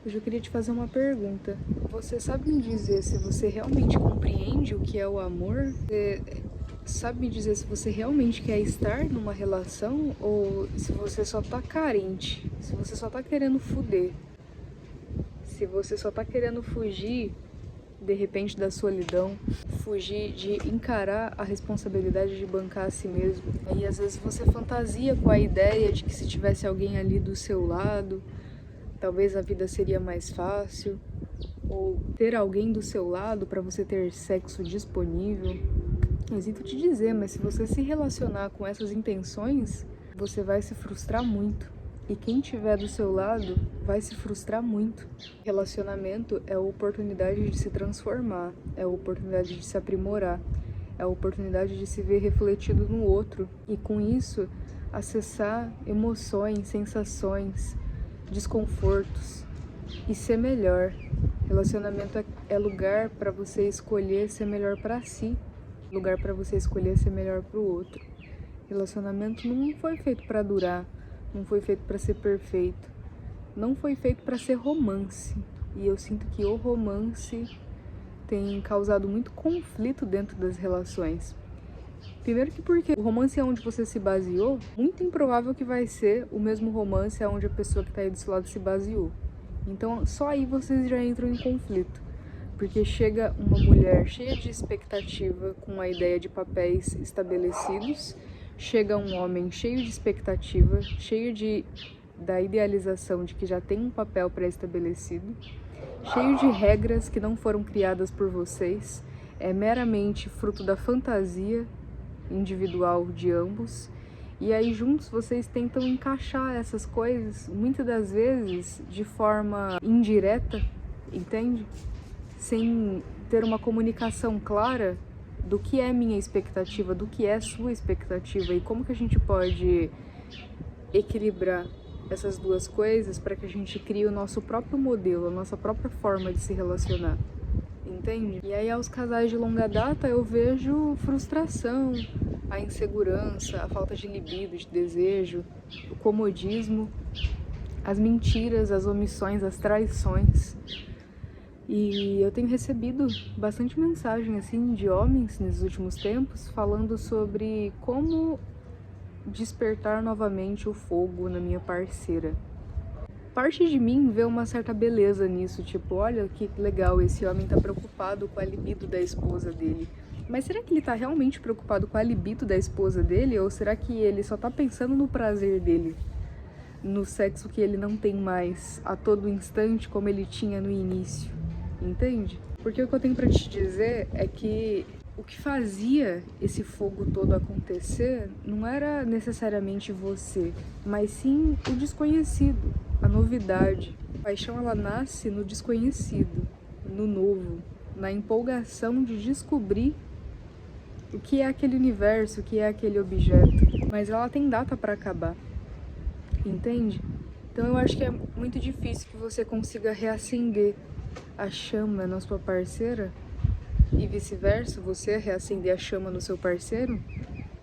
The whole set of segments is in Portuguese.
Hoje eu queria te fazer uma pergunta. Você sabe me dizer se você realmente compreende o que é o amor? Você sabe me dizer se você realmente quer estar numa relação ou se você só tá carente? Se você só tá querendo fuder? Se você só tá querendo fugir, de repente, da solidão, fugir de encarar a responsabilidade de bancar a si mesmo. E às vezes você fantasia com a ideia de que se tivesse alguém ali do seu lado, talvez a vida seria mais fácil, ou ter alguém do seu lado para você ter sexo disponível. Eu sinto te dizer, mas se você se relacionar com essas intenções, você vai se frustrar muito. E quem estiver do seu lado vai se frustrar muito. Relacionamento é a oportunidade de se transformar, é a oportunidade de se aprimorar, é a oportunidade de se ver refletido no outro. E com isso, acessar emoções, sensações, desconfortos e ser melhor. Relacionamento é lugar para você escolher ser melhor para si, lugar para você escolher ser melhor para o outro. Relacionamento não foi feito para durar, não foi feito para ser perfeito, não foi feito para ser romance. E eu sinto que o romance tem causado muito conflito dentro das relações. Primeiro que porque o romance é onde você se baseou, muito improvável que vai ser o mesmo romance onde a pessoa que está aí do seu lado se baseou. Então só aí vocês já entram em conflito. Porque chega uma mulher cheia de expectativa, com a ideia de papéis estabelecidos, chega um homem cheio de expectativa, da idealização de que já tem um papel pré-estabelecido, cheio de regras que não foram criadas por vocês, é meramente fruto da fantasia individual de ambos. E aí juntos vocês tentam encaixar essas coisas, muitas das vezes de forma indireta, entende? Sem ter uma comunicação clara do que é minha expectativa, do que é sua expectativa e como que a gente pode equilibrar essas duas coisas para que a gente crie o nosso próprio modelo, a nossa própria forma de se relacionar, entende? E aí aos casais de longa data eu vejo frustração, a insegurança, a falta de libido, de desejo, o comodismo, as mentiras, as omissões, as traições. E eu tenho recebido bastante mensagem assim de homens nesses últimos tempos falando sobre como despertar novamente o fogo na minha parceira. Parte de mim vê uma certa beleza nisso, tipo, olha que legal, esse homem tá preocupado com a libido da esposa dele. Mas será que ele tá realmente preocupado com a libido da esposa dele? Ou será que ele só tá pensando no prazer dele? No sexo que ele não tem mais a todo instante como ele tinha no início? Entende? Porque o que eu tenho pra te dizer é que o que fazia esse fogo todo acontecer não era necessariamente você, mas sim o desconhecido, a novidade. A paixão ela nasce no desconhecido, no novo, na empolgação de descobrir o que é aquele universo, o que é aquele objeto. Mas ela tem data para acabar, entende? Então eu acho que é muito difícil que você consiga reacender a chama na sua parceira e vice-versa, você reacender a chama no seu parceiro,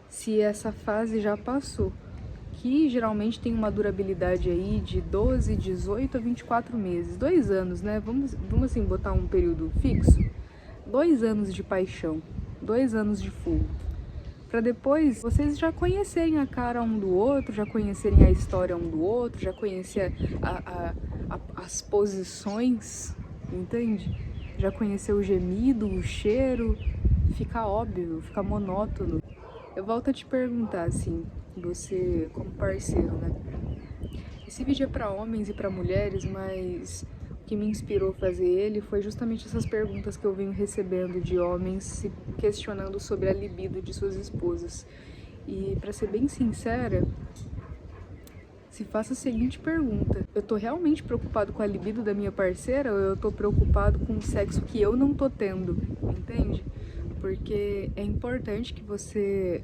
se essa fase já passou, que geralmente tem uma durabilidade aí de 12, 18 a 24 meses, 2 anos, né? Vamos assim botar um período fixo, 2 anos de paixão, 2 anos de fogo, para depois vocês já conhecerem a cara um do outro, já conhecerem a história um do outro, já conhecer as posições, entende? Já conhecer o gemido, o cheiro, fica óbvio, fica monótono. Eu volto a te perguntar assim, você como parceiro, né? Esse vídeo é para homens e para mulheres, mas o que me inspirou a fazer ele foi justamente essas perguntas que eu venho recebendo de homens se questionando sobre a libido de suas esposas. E para ser bem sincera, se faça a seguinte pergunta: eu tô realmente preocupado com a libido da minha parceira ou eu tô preocupado com o sexo que eu não tô tendo? Entende? Porque é importante que você,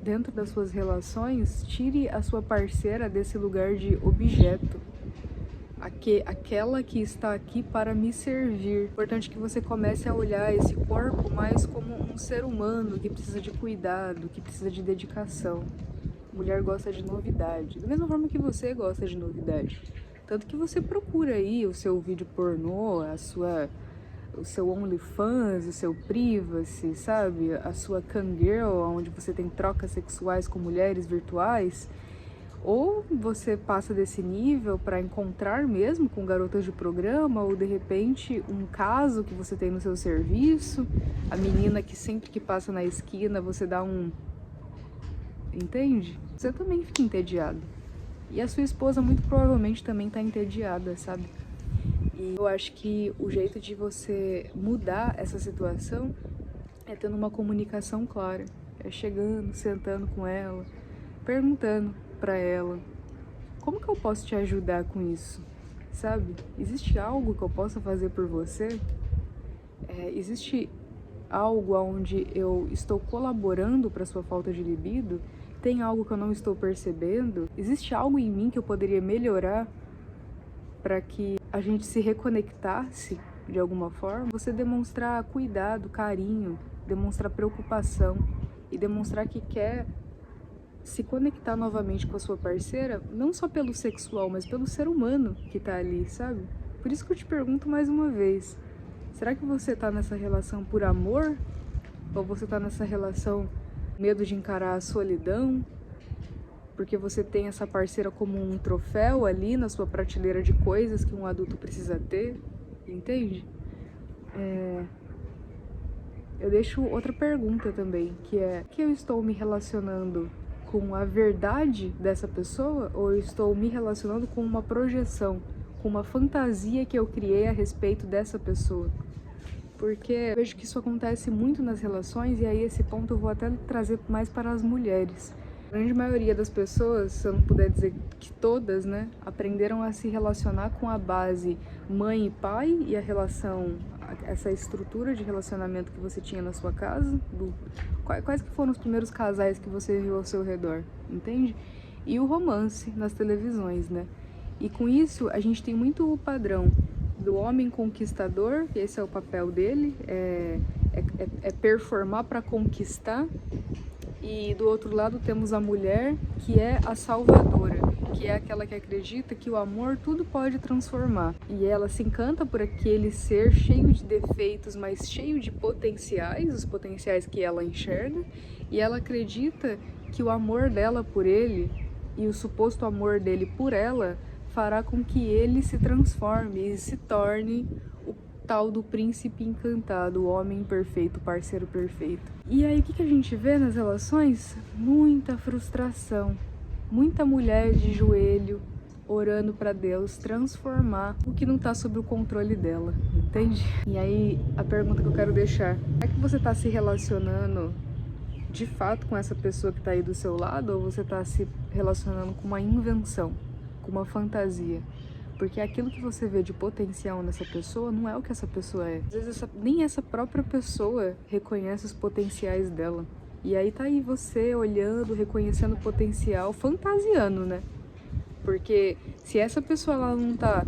dentro das suas relações, tire a sua parceira desse lugar de objeto. Aquela que está aqui para me servir. É importante que você comece a olhar esse corpo mais como um ser humano que precisa de cuidado, que precisa de dedicação. Mulher gosta de novidade, da mesma forma que você gosta de novidade. Tanto que você procura aí o seu vídeo pornô, o seu OnlyFans, o seu Privacy, sabe? A sua Kangirl, onde você tem trocas sexuais com mulheres virtuais. Ou você passa desse nível para encontrar mesmo com garotas de programa, ou de repente um caso que você tem no seu serviço, a menina que sempre que passa na esquina você dá um... Entende? Você também fica entediado. E a sua esposa muito provavelmente também tá entediada, sabe? E eu acho que o jeito de você mudar essa situação é tendo uma comunicação clara. É chegando, sentando com ela, perguntando pra ela: como que eu posso te ajudar com isso? Sabe? Existe algo que eu possa fazer por você? Existe algo onde eu estou colaborando para sua falta de libido? Tem algo que eu não estou percebendo? Existe algo em mim que eu poderia melhorar para que a gente se reconectasse de alguma forma? Você demonstrar cuidado, carinho, demonstrar preocupação e demonstrar que quer se conectar novamente com a sua parceira, não só pelo sexual, mas pelo ser humano que tá ali, sabe? Por isso que eu te pergunto mais uma vez, será que você tá nessa relação por amor? Ou você tá nessa relação com medo de encarar a solidão? Porque você tem essa parceira como um troféu ali na sua prateleira de coisas que um adulto precisa ter, entende? Eu deixo outra pergunta também, que é: que eu estou me relacionando com a verdade dessa pessoa, ou eu estou me relacionando com uma projeção, com uma fantasia que eu criei a respeito dessa pessoa? Porque eu vejo que isso acontece muito nas relações, e aí esse ponto eu vou até trazer mais para as mulheres. A grande maioria das pessoas, se eu não puder dizer que todas, né, aprenderam a se relacionar com a base mãe e pai e a relação, essa estrutura de relacionamento que você tinha na sua casa, quais que foram os primeiros casais que você viu ao seu redor, entende? E o romance nas televisões, né? E com isso a gente tem muito o padrão do homem conquistador, esse é o papel dele, é performar para conquistar. E do outro lado temos a mulher, que é a salvadora, que é aquela que acredita que o amor tudo pode transformar. E ela se encanta por aquele ser cheio de defeitos, mas cheio de potenciais, os potenciais que ela enxerga, e ela acredita que o amor dela por ele e o suposto amor dele por ela fará com que ele se transforme e se torne o tal do príncipe encantado, o homem perfeito, o parceiro perfeito. E aí o que a gente vê nas relações? Muita frustração, muita mulher de joelho orando para Deus transformar o que não tá sob o controle dela, entende? E aí a pergunta que eu quero deixar: é que você tá se relacionando de fato com essa pessoa que tá aí do seu lado, ou você tá se relacionando com uma invenção, com uma fantasia? Porque aquilo que você vê de potencial nessa pessoa não é o que essa pessoa é. Às vezes nem essa própria pessoa reconhece os potenciais dela. E aí tá aí você olhando, reconhecendo o potencial, fantasiando, né? Porque se essa pessoa ela não tá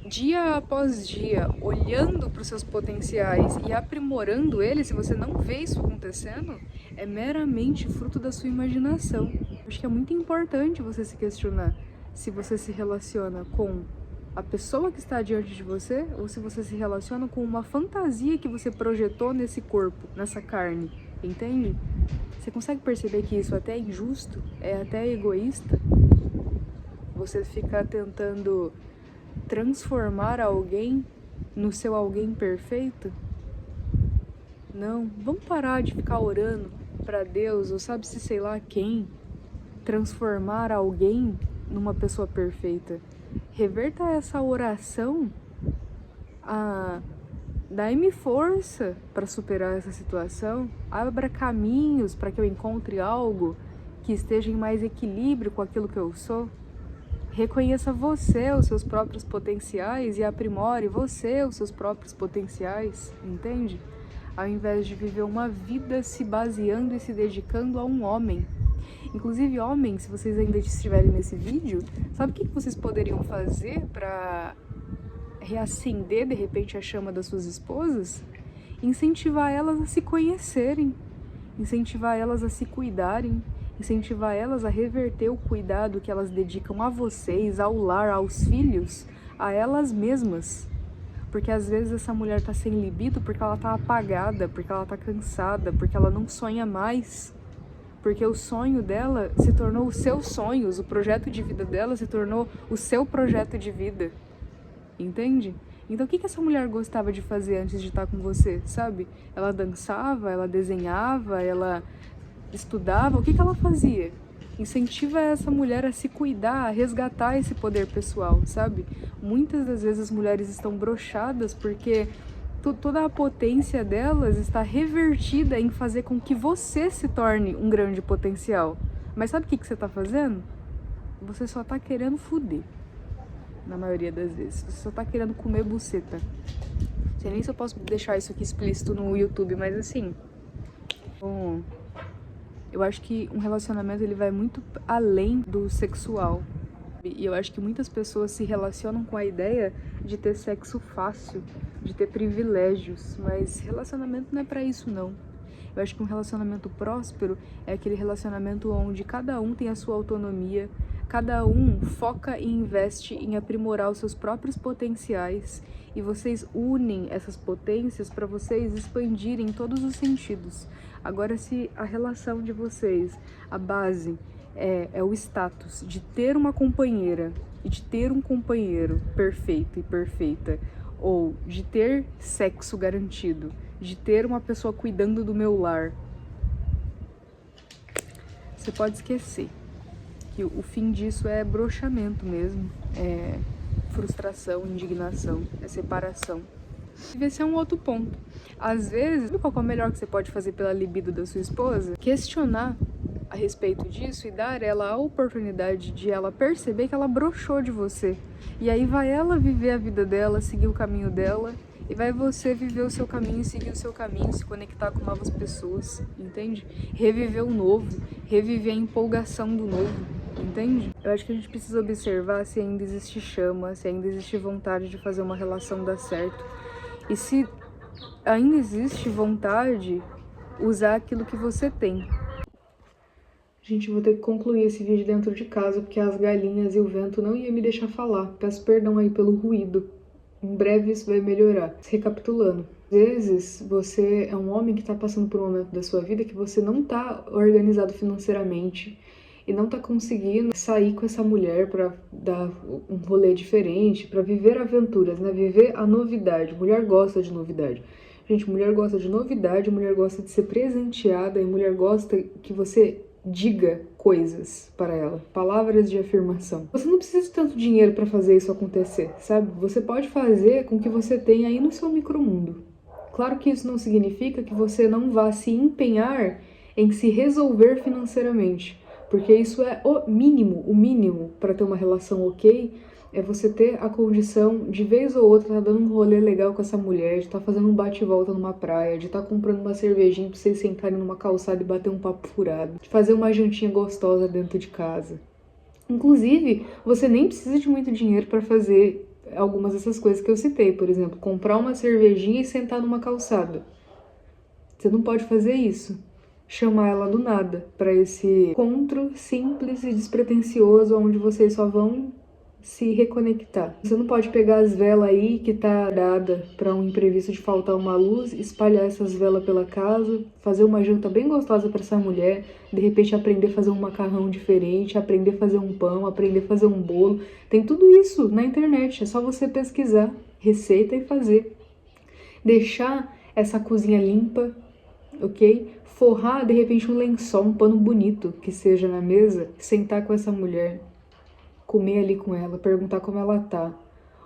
dia após dia olhando para os seus potenciais e aprimorando eles, se você não vê isso acontecendo, é meramente fruto da sua imaginação. Acho que é muito importante você se questionar se você se relaciona com a pessoa que está diante de você, ou se você se relaciona com uma fantasia que você projetou nesse corpo, nessa carne, entende? Você consegue perceber que isso até é injusto, é até egoísta? Você fica tentando transformar alguém no seu alguém perfeito? Não, vamos parar de ficar orando para Deus, ou sabe-se sei lá quem, transformar alguém numa pessoa perfeita. Reverta essa oração, dai-me força para superar essa situação, abra caminhos para que eu encontre algo que esteja em mais equilíbrio com aquilo que eu sou. Reconheça você os seus próprios potenciais e aprimore você os seus próprios potenciais, entende? Ao invés de viver uma vida se baseando e se dedicando a um homem. Inclusive, homens, se vocês ainda estiverem nesse vídeo, sabe o que vocês poderiam fazer para reacender, de repente, a chama das suas esposas? Incentivar elas a se conhecerem, incentivar elas a se cuidarem, incentivar elas a reverter o cuidado que elas dedicam a vocês, ao lar, aos filhos, a elas mesmas. Porque às vezes essa mulher tá sem libido porque ela tá apagada, porque ela tá cansada, porque ela não sonha mais. Porque o sonho dela se tornou os seus sonhos, o projeto de vida dela se tornou o seu projeto de vida. Entende? Então o que essa mulher gostava de fazer antes de estar com você, sabe? Ela dançava, ela desenhava, ela estudava, o que ela fazia? Incentiva essa mulher a se cuidar, a resgatar esse poder pessoal, sabe? Muitas das vezes as mulheres estão broxadas porque toda a potência delas está revertida em fazer com que você se torne um grande potencial. Mas sabe o que você tá fazendo? Você só tá querendo fuder. Na maioria das vezes. Você só tá querendo comer buceta. Não sei nem se eu posso deixar isso aqui explícito no YouTube, mas assim... Bom, eu acho que um relacionamento ele vai muito além do sexual. E eu acho que muitas pessoas se relacionam com a ideia de ter sexo fácil, de ter privilégios, mas relacionamento não é pra isso não. Eu acho que um relacionamento próspero é aquele relacionamento onde cada um tem a sua autonomia, cada um foca e investe em aprimorar os seus próprios potenciais e vocês unem essas potências para vocês expandirem em todos os sentidos. Agora, se a relação de vocês, a base é o status de ter uma companheira e de ter um companheiro perfeito e perfeita, ou de ter sexo garantido, de ter uma pessoa cuidando do meu lar, você pode esquecer que o fim disso é broxamento mesmo, é frustração, indignação, é separação. E esse é um outro ponto. Às vezes, sabe qual é o melhor que você pode fazer pela libido da sua esposa? Questionar a respeito disso e dar ela a oportunidade de ela perceber que ela broxou de você. E aí vai ela viver a vida dela, seguir o caminho dela, e vai você viver o seu caminho, seguir o seu caminho, se conectar com novas pessoas, entende? Reviver o novo, reviver a empolgação do novo, entende? Eu acho que a gente precisa observar se ainda existe chama, se ainda existe vontade de fazer uma relação dar certo. E se ainda existe vontade, usar aquilo que você tem. Gente, vou ter que concluir esse vídeo dentro de casa, porque as galinhas e o vento não iam me deixar falar. Peço perdão aí pelo ruído. Em breve isso vai melhorar. Recapitulando. Às vezes, você é um homem que está passando por um momento da sua vida que você não está organizado financeiramente e não está conseguindo sair com essa mulher para dar um rolê diferente, para viver aventuras, né? Viver a novidade. Mulher gosta de novidade. Gente, mulher gosta de novidade, mulher gosta de ser presenteada e mulher gosta que você diga coisas para ela, palavras de afirmação. Você não precisa de tanto dinheiro para fazer isso acontecer, sabe? Você pode fazer com o que você tem aí no seu micromundo. Claro que isso não significa que você não vá se empenhar em se resolver financeiramente, porque isso é o mínimo para ter uma relação ok, é você ter a condição de vez ou outra tá dando um rolê legal com essa mulher, de estar fazendo um bate e volta numa praia, de estar comprando uma cervejinha pra vocês sentarem numa calçada e bater um papo furado, de fazer uma jantinha gostosa dentro de casa. Inclusive, você nem precisa de muito dinheiro para fazer algumas dessas coisas que eu citei, por exemplo, comprar uma cervejinha e sentar numa calçada. Você não pode fazer isso. Chamar ela do nada para esse encontro simples e despretensioso onde vocês só vão se reconectar. Você não pode pegar as velas aí que tá dada para um imprevisto de faltar uma luz, espalhar essas velas pela casa, fazer uma janta bem gostosa para essa mulher, de repente aprender a fazer um macarrão diferente, aprender a fazer um pão, aprender a fazer um bolo. Tem tudo isso na internet, é só você pesquisar receita e fazer. Deixar essa cozinha limpa, ok? Forrar de repente um lençol, um pano bonito que seja na mesa, sentar com essa mulher, comer ali com ela, perguntar como ela tá,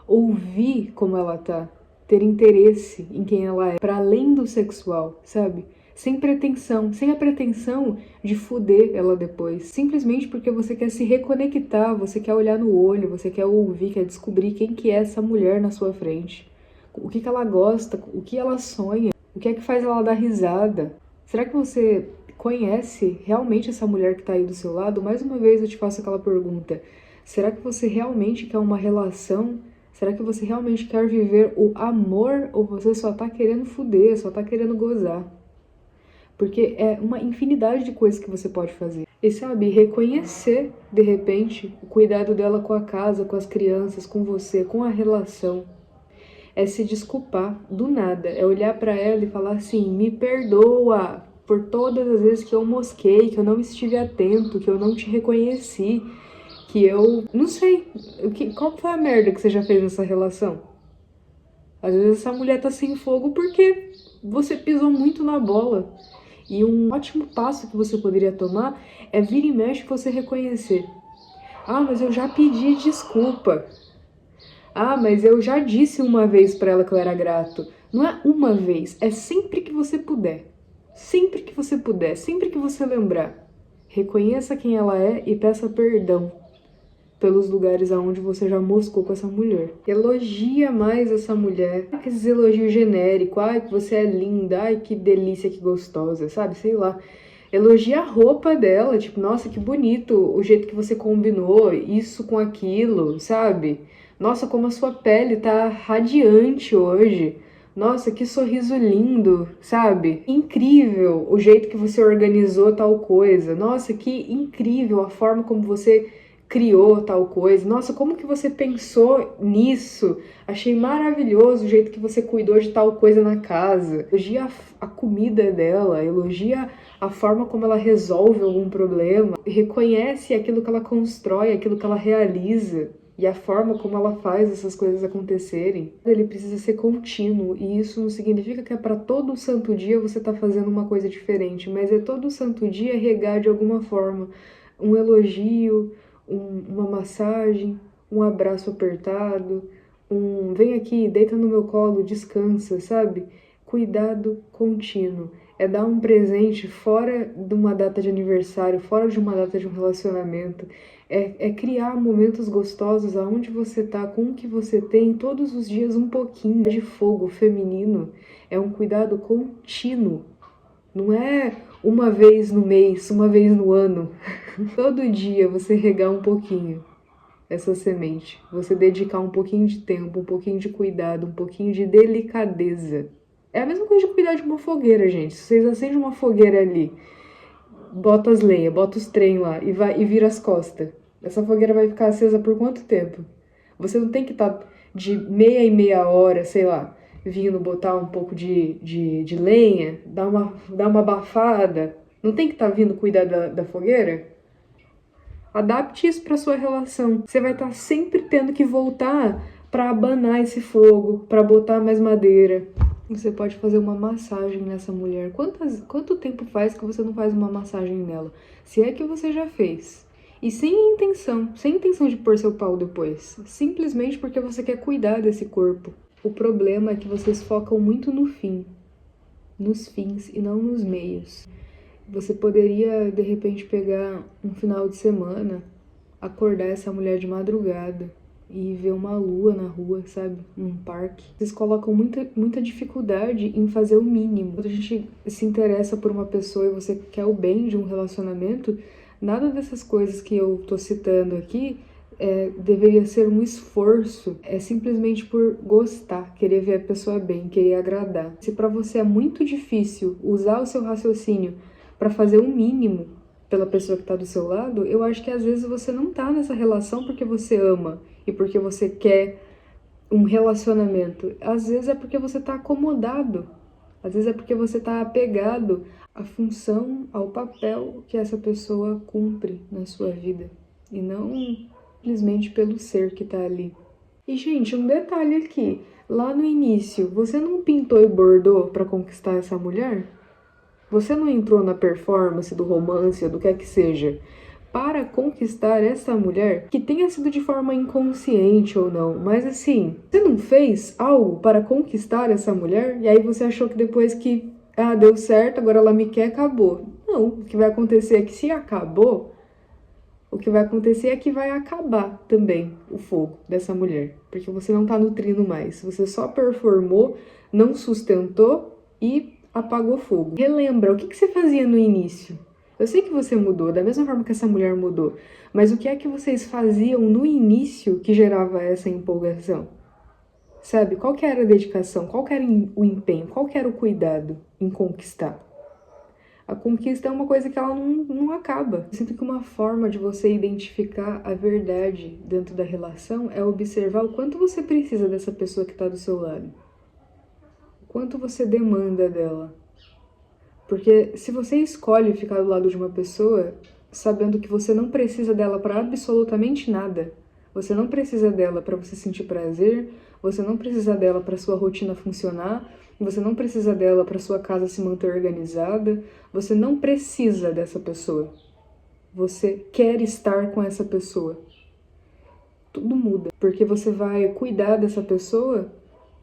ouvir como ela tá, ter interesse em quem ela é, para além do sexual, sabe? Sem pretensão, sem a pretensão de fuder ela depois, simplesmente porque você quer se reconectar, você quer olhar no olho, você quer ouvir, quer descobrir quem que é essa mulher na sua frente, o que ela gosta, o que ela sonha, o que é que faz ela dar risada. Será que você conhece realmente essa mulher que tá aí do seu lado? Mais uma vez eu te faço aquela pergunta. Será que você realmente quer uma relação? Será que você realmente quer viver o amor ou você só tá querendo fuder, só tá querendo gozar? Porque é uma infinidade de coisas que você pode fazer. E sabe, reconhecer, de repente, o cuidado dela com a casa, com as crianças, com você, com a relação. É se desculpar do nada, é olhar pra ela e falar assim, me perdoa por todas as vezes que eu mosquei, que eu não estive atento, que eu não te reconheci, que eu não sei, qual foi a merda que você já fez nessa relação? Às vezes essa mulher tá sem fogo porque você pisou muito na bola. E um ótimo passo que você poderia tomar é vir e mexe você reconhecer. Ah, mas eu já pedi desculpa. Ah, mas eu já disse uma vez pra ela que eu era grato. Não é uma vez, é sempre que você puder. Sempre que você puder, sempre que você lembrar. Reconheça quem ela é e peça perdão pelos lugares aonde você já moscou com essa mulher. Elogia mais essa mulher. Esses elogios genéricos. Ai, que você é linda. Ai, que delícia, que gostosa. Sabe? Sei lá. Elogia a roupa dela. Tipo, nossa, que bonito o jeito que você combinou isso com aquilo, sabe? Nossa, como a sua pele tá radiante hoje. Nossa, que sorriso lindo, sabe? Incrível o jeito que você organizou tal coisa. Nossa, que incrível a forma como você criou tal coisa. Nossa, como que você pensou nisso? Achei maravilhoso o jeito que você cuidou de tal coisa na casa. Elogia a comida dela, elogia a forma como ela resolve algum problema, reconhece aquilo que ela constrói, aquilo que ela realiza. E a forma como ela faz essas coisas acontecerem, ele precisa ser contínuo. E isso não significa que é para todo santo dia você tá fazendo uma coisa diferente, mas é todo santo dia regar de alguma forma um elogio, uma massagem, um abraço apertado, vem aqui, deita no meu colo, descansa, sabe? Cuidado contínuo. É dar um presente fora de uma data de aniversário, fora de uma data de um relacionamento. É criar momentos gostosos aonde você tá, com o que você tem, todos os dias um pouquinho de fogo feminino. É um cuidado contínuo. Não é uma vez no mês, uma vez no ano. Todo dia você regar um pouquinho essa semente. Você dedicar um pouquinho de tempo, um pouquinho de cuidado, um pouquinho de delicadeza. É a mesma coisa de cuidar de uma fogueira, gente. Se vocês acendem uma fogueira ali, bota as lenhas, bota os trem lá e vira as costas. Essa fogueira vai ficar acesa por quanto tempo? Você não tem que estar de meia em meia hora, sei lá, vindo botar um pouco de lenha, dar uma abafada. Não tem que estar vindo cuidar da fogueira? Adapte isso para sua relação. Você vai estar sempre tendo que voltar para abanar esse fogo, para botar mais madeira. Você pode fazer uma massagem nessa mulher. Quanto tempo faz que você não faz uma massagem nela? Se é que você já fez. E sem intenção de pôr seu pau depois. Simplesmente porque você quer cuidar desse corpo. O problema é que vocês focam muito no fim, nos fins e não nos meios. Você poderia, de repente, pegar um final de semana, acordar essa mulher de madrugada e ver uma lua na rua, sabe? Num parque. Vocês colocam muita dificuldade em fazer o mínimo. Quando a gente se interessa por uma pessoa e você quer o bem de um relacionamento, nada dessas coisas que eu tô citando aqui deveria ser um esforço, é simplesmente por gostar, querer ver a pessoa bem, querer agradar. Se para você é muito difícil usar o seu raciocínio para fazer o mínimo pela pessoa que tá do seu lado, eu acho que às vezes você não tá nessa relação porque você ama e porque você quer um relacionamento. Às vezes é porque você tá acomodado. Às vezes é porque você tá apegado à função, ao papel que essa pessoa cumpre na sua vida. E não simplesmente pelo ser que tá ali. E, gente, um detalhe aqui. Lá no início, você não pintou e bordou para conquistar essa mulher? Você não entrou na performance do romance, do que é que seja, para conquistar essa mulher, que tenha sido de forma inconsciente ou não, mas assim, você não fez algo para conquistar essa mulher? E aí você achou que depois que, deu certo, agora ela me quer, acabou. Não, o que vai acontecer é que se acabou, o que vai acontecer é que vai acabar também o fogo dessa mulher, porque você não tá nutrindo mais, você só performou, não sustentou e apagou fogo. Relembra, o que você fazia no início? Eu sei que você mudou, da mesma forma que essa mulher mudou, mas o que é que vocês faziam no início que gerava essa empolgação? Sabe, qual que era a dedicação, qual que era o empenho, qual que era o cuidado em conquistar? A conquista é uma coisa que ela não acaba. Eu sinto que uma forma de você identificar a verdade dentro da relação é observar o quanto você precisa dessa pessoa que está do seu lado. O quanto você demanda dela. Porque se você escolhe ficar do lado de uma pessoa sabendo que você não precisa dela para absolutamente nada, você não precisa dela para você sentir prazer, você não precisa dela para sua rotina funcionar, você não precisa dela para sua casa se manter organizada, você não precisa dessa pessoa. Você quer estar com essa pessoa. Tudo muda, porque você vai cuidar dessa pessoa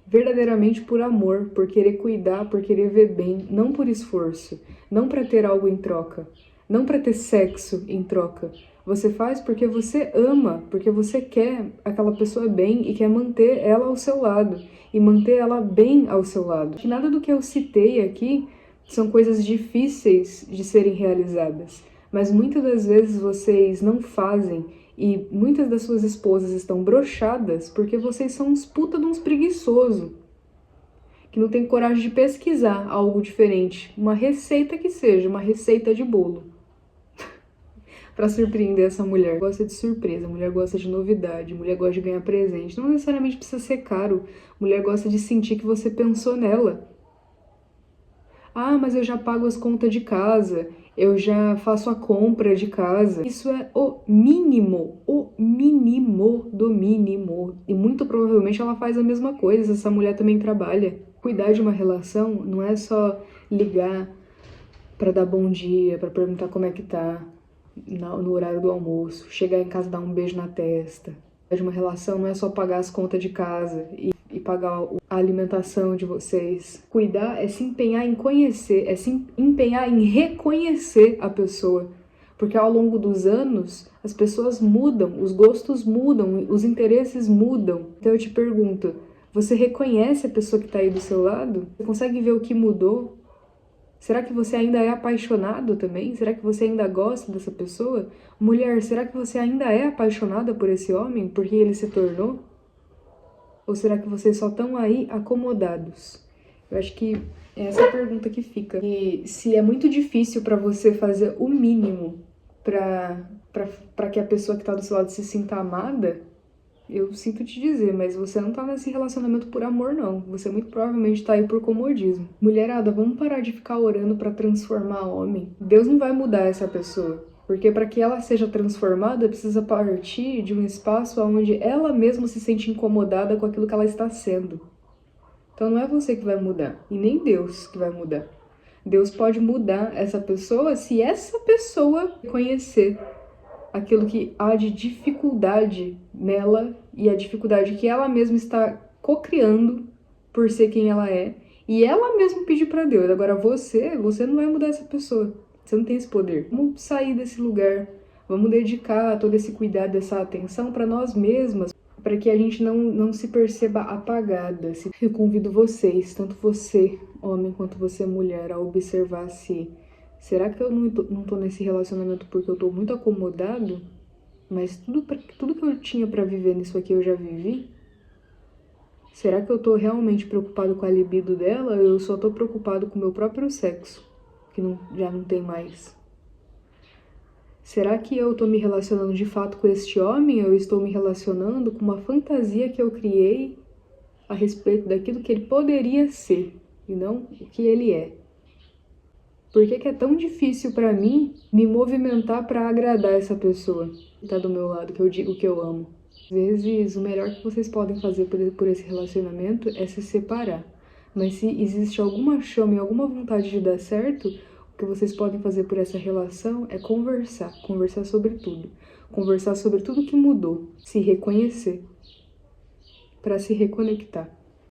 verdadeiramente por amor, por querer cuidar, por querer ver bem, não por esforço, não para ter algo em troca, não para ter sexo em troca. Você faz porque você ama, porque você quer aquela pessoa bem e quer manter ela ao seu lado e manter ela bem ao seu lado. Que nada do que eu citei aqui são coisas difíceis de serem realizadas, mas muitas das vezes vocês não fazem. E muitas das suas esposas estão broxadas porque vocês são uns puta de uns preguiçosos, que não tem coragem de pesquisar algo diferente, uma receita que seja, uma receita de bolo, para surpreender essa mulher. Gosta de surpresa, mulher gosta de novidade, mulher gosta de ganhar presente. Não necessariamente precisa ser caro, mulher gosta de sentir que você pensou nela. Ah, mas eu já pago as contas de casa, eu já faço a compra de casa. Isso é o mínimo do mínimo. E muito provavelmente ela faz a mesma coisa, essa mulher também trabalha. Cuidar de uma relação não é só ligar para dar bom dia, para perguntar como é que tá no horário do almoço, chegar em casa e dar um beijo na testa. Cuidar de uma relação não é só pagar as contas de casa e pagar a alimentação de vocês. Cuidar é se empenhar em conhecer, é se empenhar em reconhecer a pessoa. Porque ao longo dos anos, as pessoas mudam, os gostos mudam, os interesses mudam. Então eu te pergunto, você reconhece a pessoa que está aí do seu lado? Você consegue ver o que mudou? Será que você ainda é apaixonado também? Será que você ainda gosta dessa pessoa? Mulher, será que você ainda é apaixonada por esse homem? Porque ele se tornou? Ou será que vocês só estão aí acomodados? Eu acho que é essa a pergunta que fica. E se é muito difícil para você fazer o mínimo para que a pessoa que tá do seu lado se sinta amada, eu sinto te dizer, mas você não tá nesse relacionamento por amor, não. Você muito provavelmente tá aí por comodismo. Mulherada, vamos parar de ficar orando para transformar homem. Deus não vai mudar essa pessoa. Porque para que ela seja transformada, precisa partir de um espaço onde ela mesma se sente incomodada com aquilo que ela está sendo. Então não é você que vai mudar, e nem Deus que vai mudar. Deus pode mudar essa pessoa se essa pessoa conhecer aquilo que há de dificuldade nela e a dificuldade que ela mesma está cocriando por ser quem ela é, e ela mesma pedir para Deus. Agora você não vai mudar essa pessoa. Você não tem esse poder. Vamos sair desse lugar, vamos dedicar todo esse cuidado, essa atenção para nós mesmas, para que a gente não se perceba apagada. Eu convido vocês, tanto você, homem, quanto você, mulher, a observar se... Será que eu não tô nesse relacionamento porque eu tô muito acomodado? Mas tudo que eu tinha para viver nisso aqui eu já vivi? Será que eu tô realmente preocupado com a libido dela ou eu só tô preocupado com o meu próprio sexo, que já não tem mais? Será que eu tô me relacionando de fato com este homem ou eu estou me relacionando com uma fantasia que eu criei a respeito daquilo que ele poderia ser e não o que ele é? Por que é tão difícil pra mim me movimentar pra agradar essa pessoa que tá do meu lado, que eu digo que eu amo? Às vezes, o melhor que vocês podem fazer por esse relacionamento é se separar. Mas se existe alguma chama e alguma vontade de dar certo, o que vocês podem fazer por essa relação é conversar. Conversar sobre tudo. Conversar sobre tudo que mudou. Se reconhecer. Pra se reconectar.